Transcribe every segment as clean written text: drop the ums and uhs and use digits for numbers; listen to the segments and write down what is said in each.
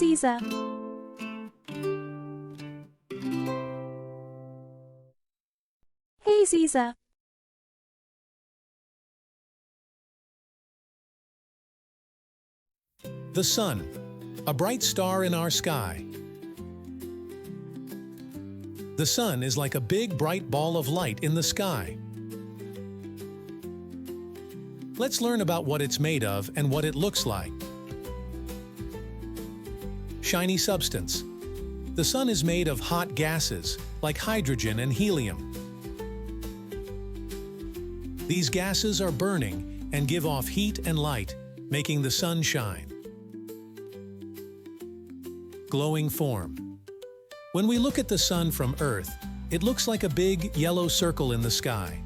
Caesar. Hey Caesar. The sun, a bright star in our sky. The sun is like a big bright ball of light in the sky. Let's learn about what it's made of and what it looks like. Shiny substance. The sun is made of hot gases, like hydrogen and helium. These gases are burning and give off heat and light, making the sun shine. Glowing form. When we look at the sun from Earth, it looks like a big yellow circle in the sky.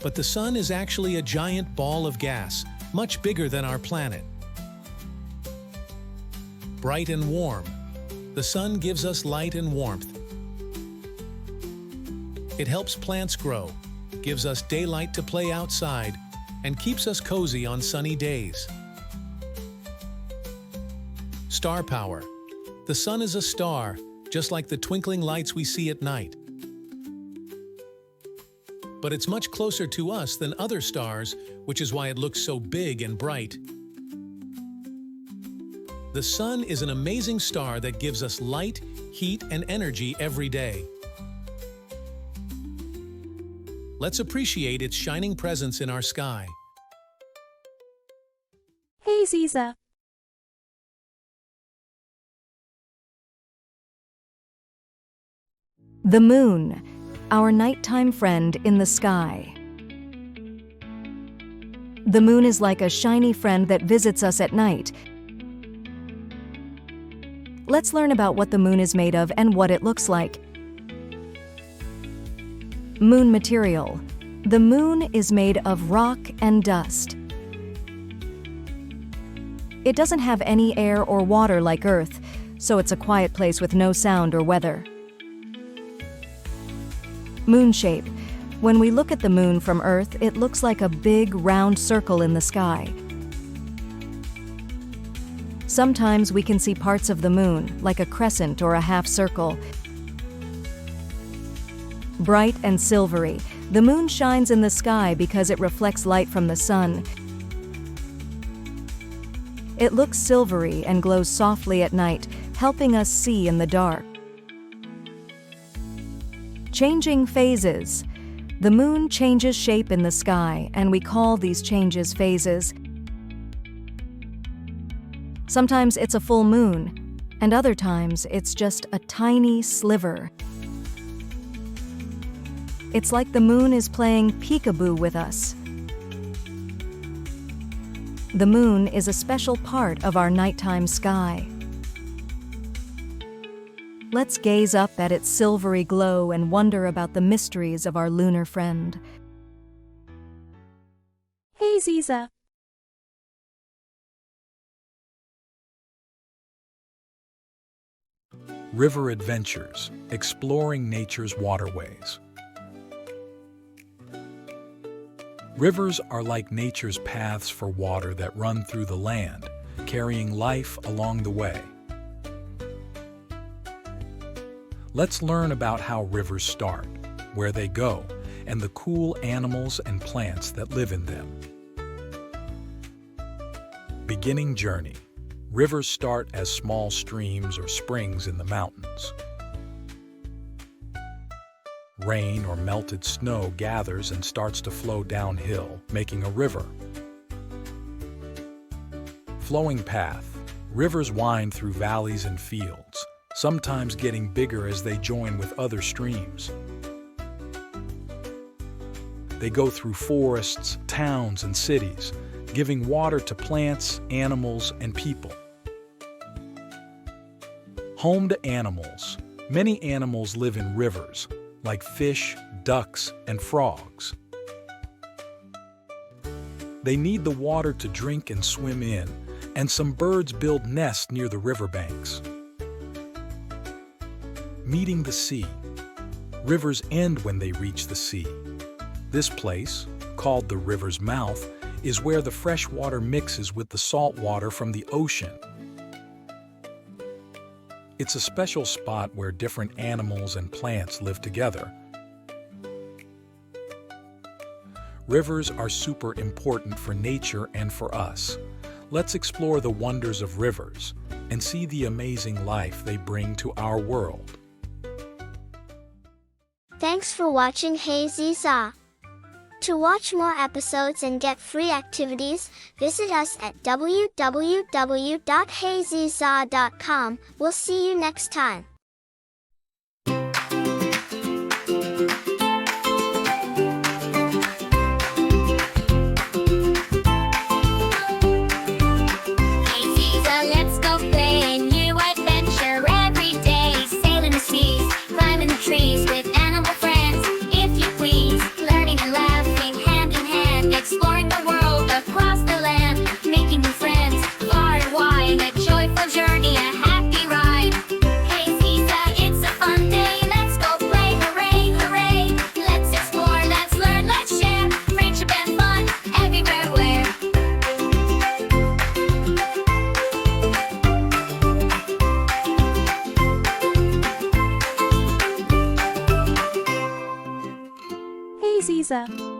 But the sun is actually a giant ball of gas, much bigger than our planet. Bright and warm. The sun gives us light and warmth. It helps plants grow, gives us daylight to play outside, and keeps us cozy on sunny days. Star power. The sun is a star, just like the twinkling lights we see at night. But it's much closer to us than other stars, which is why it looks so big and bright. The sun is an amazing star that gives us light, heat, and energy every day. Let's appreciate its shining presence in our sky. Hey Caesar. The moon, our nighttime friend in the sky. The moon is like a shiny friend that visits us at night. Let's learn about what the moon is made of and what it looks like. Moon material. The moon is made of rock and dust. It doesn't have any air or water like Earth, so it's a quiet place with no sound or weather. Moon shape. When we look at the moon from Earth, it looks like a big, round circle in the sky. Sometimes we can see parts of the moon, like a crescent or a half circle. Bright and silvery. The moon shines in the sky because it reflects light from the sun. It looks silvery and glows softly at night, helping us see in the dark. Changing phases. The moon changes shape in the sky, and we call these changes phases. Sometimes it's a full moon, and other times it's just a tiny sliver. It's like the moon is playing peekaboo with us. The moon is a special part of our nighttime sky. Let's gaze up at its silvery glow and wonder about the mysteries of our lunar friend. Hey Caesar. River adventures, exploring nature's waterways. Rivers are like nature's paths for water that run through the land, carrying life along the way. Let's learn about how rivers start, where they go, and the cool animals and plants that live in them. Beginning journey. Rivers start as small streams or springs in the mountains. Rain or melted snow gathers and starts to flow downhill, making a river. Flowing path. Rivers wind through valleys and fields, sometimes getting bigger as they join with other streams. They go through forests, towns, and cities, giving water to plants, animals, and people. Home to animals. Many animals live in rivers, like fish, ducks, and frogs. They need the water to drink and swim in, and some birds build nests near the riverbanks. Meeting the sea. Rivers end when they reach the sea. This place, called the river's mouth, is where the fresh water mixes with the salt water from the ocean. It's a special spot where different animals and plants live together. Rivers are super important for nature and for us. Let's explore the wonders of rivers and see the amazing life they bring to our world. Thanks for watching Hey Ziza. To watch more episodes and get free activities, visit us at www.heyziza.com. We'll see you next time. Trees with animal friends, if you please. Learning and laughing hand in hand, exploring the world across the land, making new friends far and wide. A joyful journey, a happy ride. Hey Ziza, it's a fun day. Let's go play, hooray, hooray. Let's explore, let's learn, let's share. Friendship and fun everywhere. Hey Ziza.